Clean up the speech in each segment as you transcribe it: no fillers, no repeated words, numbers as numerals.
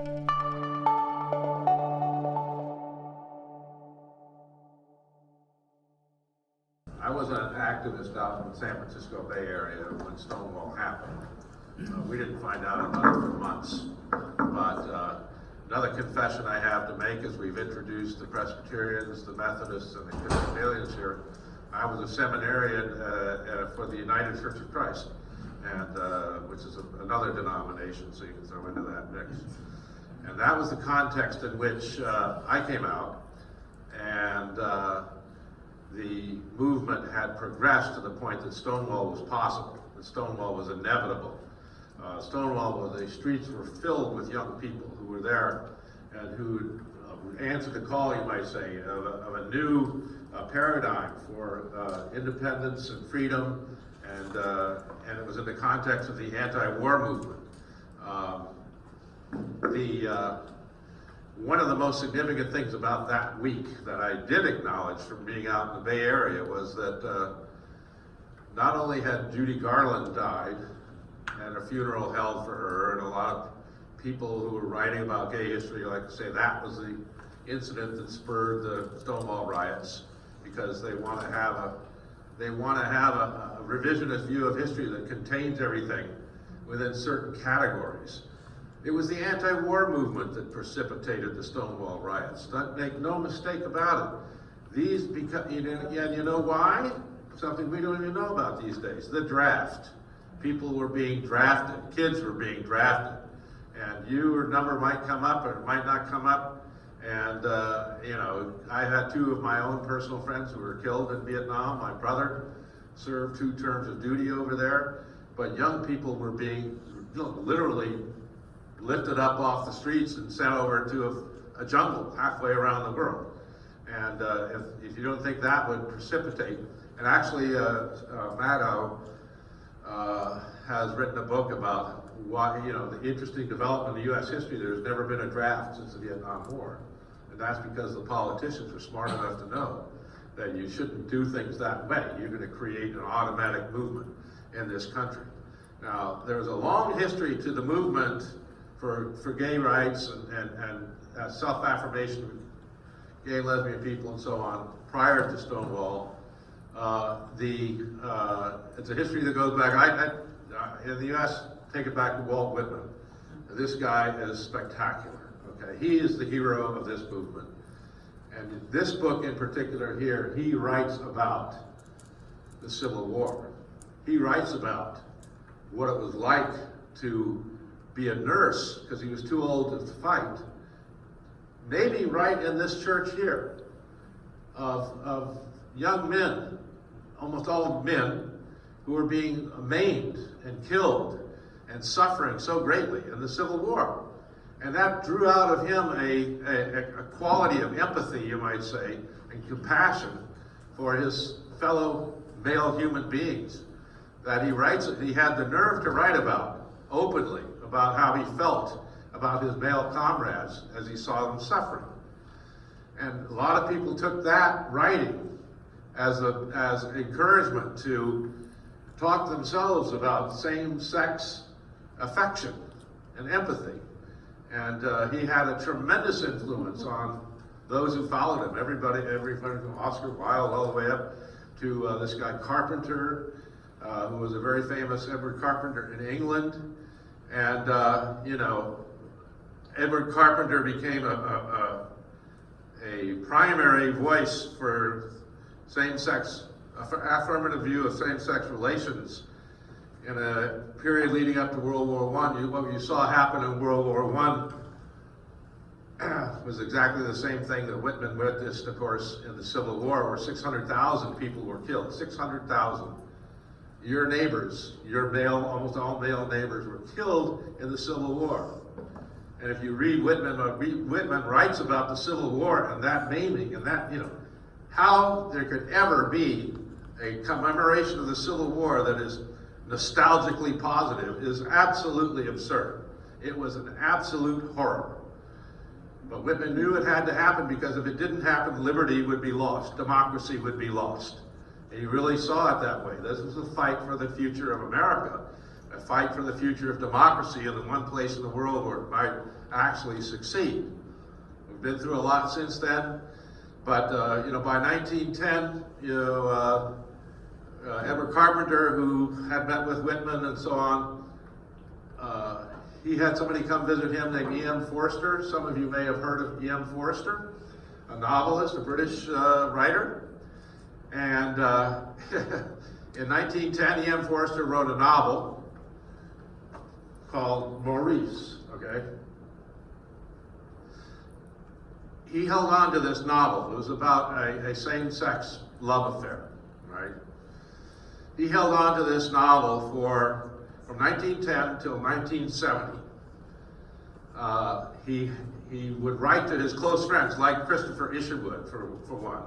I was an activist out in the San Francisco Bay Area when Stonewall happened. We didn't find out about it for months. But another confession I have to make is we've introduced the Presbyterians, the Methodists, and the Episcopalians here. I was a seminarian for the United Church of Christ, and which is another denomination, so you can throw into that mix. And that was the context in which I came out, and the movement had progressed to the point that Stonewall was possible, that Stonewall was inevitable. The streets were filled with young people who were there and who answered the call, you might say, of a new paradigm for independence and freedom, and it was in the context of the anti-war movement. One of the most significant things about that week that I did acknowledge from being out in the Bay Area was that not only had Judy Garland died and a funeral held for her, and a lot of people who were writing about gay history like to say that was the incident that spurred the Stonewall riots, because they want to have a revisionist view of history that contains everything within certain categories. It was the anti-war movement that precipitated the Stonewall riots. Make no mistake about it. And you know why? Something we don't even know about these days. The draft. People were being drafted. Kids were being drafted. And your number might come up or it might not come up. And, I had two of my own personal friends who were killed in Vietnam. My brother served 2 terms of duty over there. But young people were being literally lifted up off the streets and sent over to a jungle halfway around the world. And if you don't think that would precipitate, and actually Maddow has written a book about why, the interesting development in U.S. history. There's never been a draft since the Vietnam War. And that's because the politicians were smart enough to know that you shouldn't do things that way. You're going to create an automatic movement in this country. Now, there's a long history to the movement for gay rights and self-affirmation of gay and lesbian people and so on prior to Stonewall. It's a history that goes back, in the U.S., take it back to Walt Whitman. This guy is spectacular, okay? He is the hero of this movement. And in this book in particular here, he writes about the Civil War. He writes about what it was like to be a nurse, because he was too old to fight, maybe right in this church here, of young men, almost all men, who were being maimed and killed and suffering so greatly in the Civil War. And that drew out of him a quality of empathy, you might say, and compassion for his fellow male human beings that he had the nerve to write about openly, about how he felt about his male comrades as he saw them suffering. And a lot of people took that writing as encouragement to talk themselves about same-sex affection and empathy. And he had a tremendous influence on those who followed him. Everybody from Oscar Wilde all the way up to this guy Carpenter, who was a very famous Edward Carpenter in England. And, Edward Carpenter became a primary voice for affirmative view of same-sex relations in a period leading up to World War I. What you saw happen in World War I was exactly the same thing that Whitman witnessed, of course, in the Civil War, where 600,000 people were killed. 600,000. Your neighbors, almost all male neighbors, were killed in the Civil War. And if you read Whitman, Whitman writes about the Civil War and that maiming and that, how there could ever be a commemoration of the Civil War that is nostalgically positive is absolutely absurd. It was an absolute horror. But Whitman knew it had to happen, because if it didn't happen, liberty would be lost, democracy would be lost. And he really saw it that way. This was a fight for the future of America. a fight for the future of democracy in the one place in the world where it might actually succeed. We've been through a lot since then, but by 1910, Edward Carpenter, who had met with Whitman and so on, he had somebody come visit him named E.M. Forster. Some of you may have heard of E.M. Forster, a novelist, a British writer. And in 1910, E.M. Forster wrote a novel called Maurice, okay? He held on to this novel. It was about a same-sex love affair, right? He held on to this novel from 1910 till 1970. He would write to his close friends, like Christopher Isherwood, for one.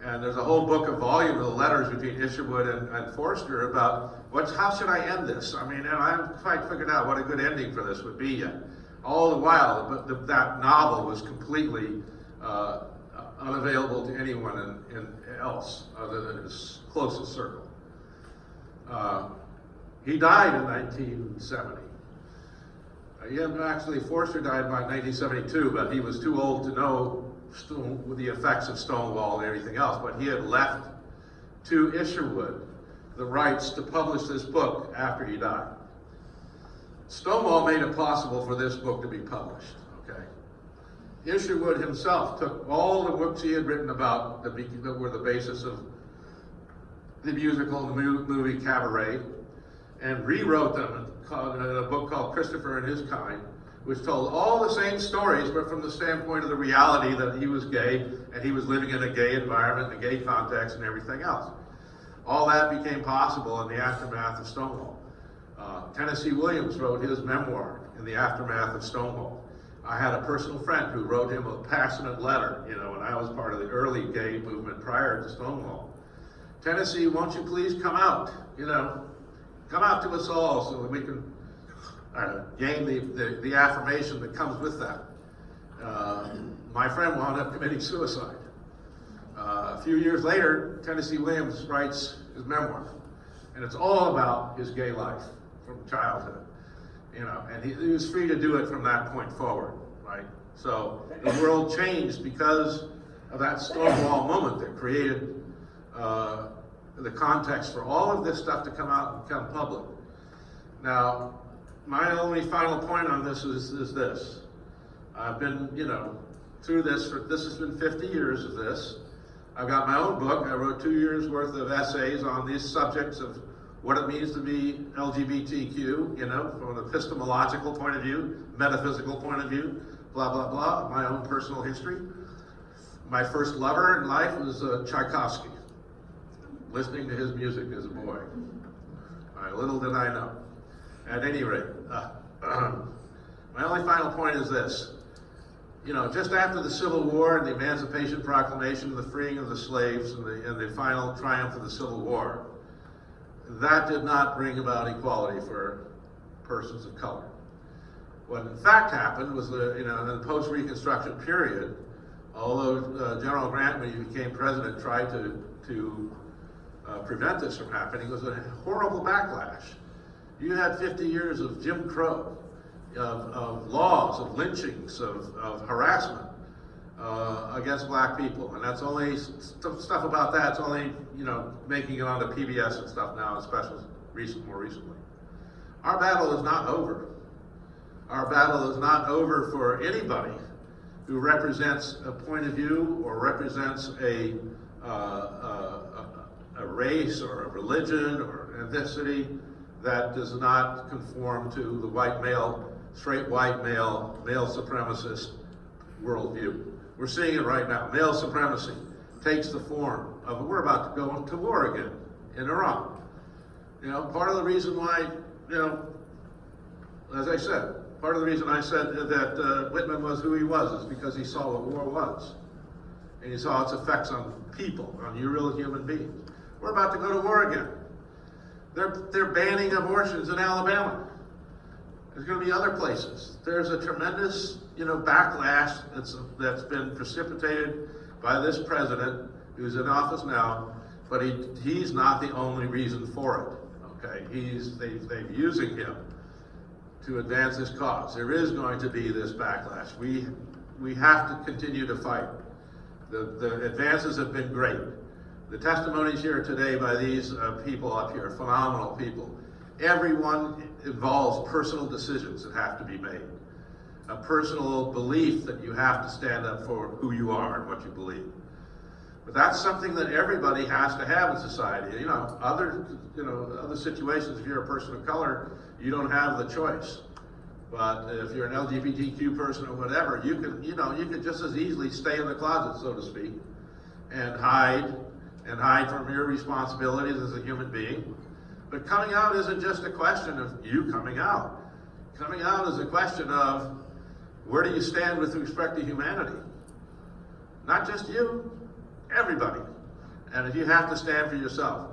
And there's a whole book, a volume of letters between Isherwood and Forster about how should I end this? I mean, and I haven't quite figured out what a good ending for this would be yet. All the while, that novel was completely unavailable to anyone else other than his closest circle. He died in 1970. Actually, Forster died by 1972, but he was too old to know the effects of Stonewall and everything else. But he had left to Isherwood the rights to publish this book after he died. Stonewall made it possible for this book to be published. Okay, Isherwood himself took all the books he had written about that were the basis of the musical and the movie Cabaret, and rewrote them in a book called Christopher and His Kind, which told all the same stories, but from the standpoint of the reality that he was gay, and he was living in a gay environment, a gay context, and everything else. All that became possible in the aftermath of Stonewall. Tennessee Williams wrote his memoir in the aftermath of Stonewall. I had a personal friend who wrote him a passionate letter, when I was part of the early gay movement prior to Stonewall. Tennessee, won't you please come out? Come out to us all so that we can gain the affirmation that comes with that. My friend wound up committing suicide. A few years later, Tennessee Williams writes his memoir, and it's all about his gay life from childhood. And he was free to do it from that point forward, right? So the world changed because of that Stonewall moment that created the context for all of this stuff to come out and become public. Now, my only final point on this is this. I've been, through this has been 50 years of this. I've got my own book. I wrote 2 years worth of essays on these subjects of what it means to be LGBTQ, from an epistemological point of view, metaphysical point of view, blah, blah, blah, my own personal history. My first lover in life was Tchaikovsky, listening to his music as a boy. Little did I know. At any rate, my only final point is this. Just after the Civil War and the Emancipation Proclamation, the freeing of the slaves, and the final triumph of the Civil War, that did not bring about equality for persons of color. What in fact happened was that, in the post-Reconstruction period, although General Grant, when he became president, tried to prevent this from happening, it was a horrible backlash. You had 50 years of Jim Crow, of laws, of lynchings, of harassment against black people. And that's only, stuff about that's only, making it onto PBS and stuff now, especially more recently. Our battle is not over. Our battle is not over for anybody who represents a point of view or represents a race or a religion or ethnicity that does not conform to the white male, straight white male supremacist worldview. We're seeing it right now. Male supremacy takes the form of, we're about to go to war again in Iraq. Part of the reason why, as I said, part of the reason I said that Whitman was who he was is because he saw what war was. And he saw its effects on people, on you real human beings. We're about to go to war again. They're banning abortions in Alabama. There's going to be other places. There's a tremendous, backlash that's been precipitated by this president who's in office now, but he's not the only reason for it. Okay, they're using him to advance this cause. There is going to be this backlash. We have to continue to fight. The advances have been great. The testimonies here today by these people up here, phenomenal people. Everyone involves personal decisions that have to be made. A personal belief that you have to stand up for who you are and what you believe. But that's something that everybody has to have in society. Other situations, if you're a person of color, you don't have the choice. But if you're an LGBTQ person or whatever, you can just as easily stay in the closet, so to speak, and hide from your responsibilities as a human being. But coming out isn't just a question of you coming out. Coming out is a question of where do you stand with respect to humanity? Not just you, everybody. And if you have to stand for yourself.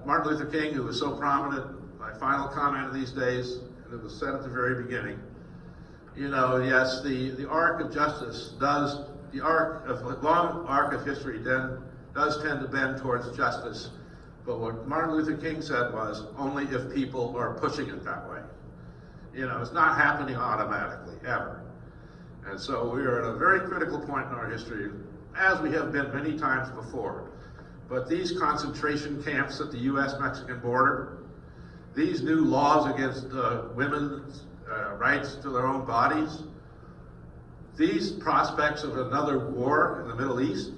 Martin Luther King, who was so prominent, my final comment of these days, and it was said at the very beginning, yes, the arc of justice does, the long arc of history does tend to bend towards justice. But what Martin Luther King said was, only if people are pushing it that way. It's not happening automatically, ever. And so we are at a very critical point in our history, as we have been many times before. But these concentration camps at the U.S.-Mexican border, these new laws against women's rights to their own bodies, these prospects of another war in the Middle East,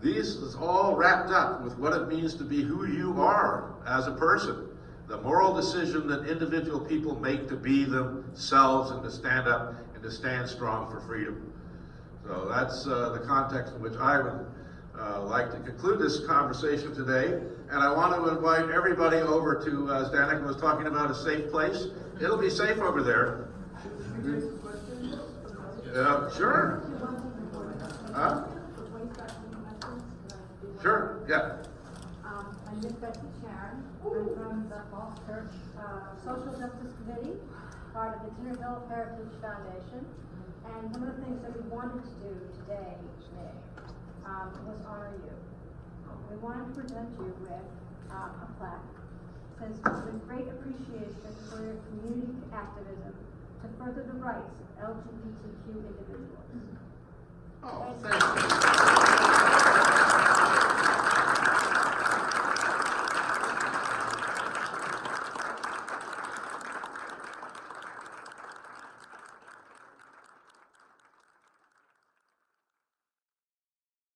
these is all wrapped up with what it means to be who you are as a person. The moral decision that individual people make to be themselves and to stand up and to stand strong for freedom. So that's the context in which I would like to conclude this conversation today. And I want to invite everybody over to, as Danica was talking about, a safe place. It'll be safe over there. Sure. Huh? Sure, yeah. I'm Miss Betsy Sharon. I'm from the Falls Church Social Justice Committee, part of the Tinnerville Heritage Foundation. And one of the things that we wanted to do today, was honor you. We wanted to present you with a plaque. Says, with great appreciation for your community activism to further the rights of LGBTQ individuals. Oh, thank you.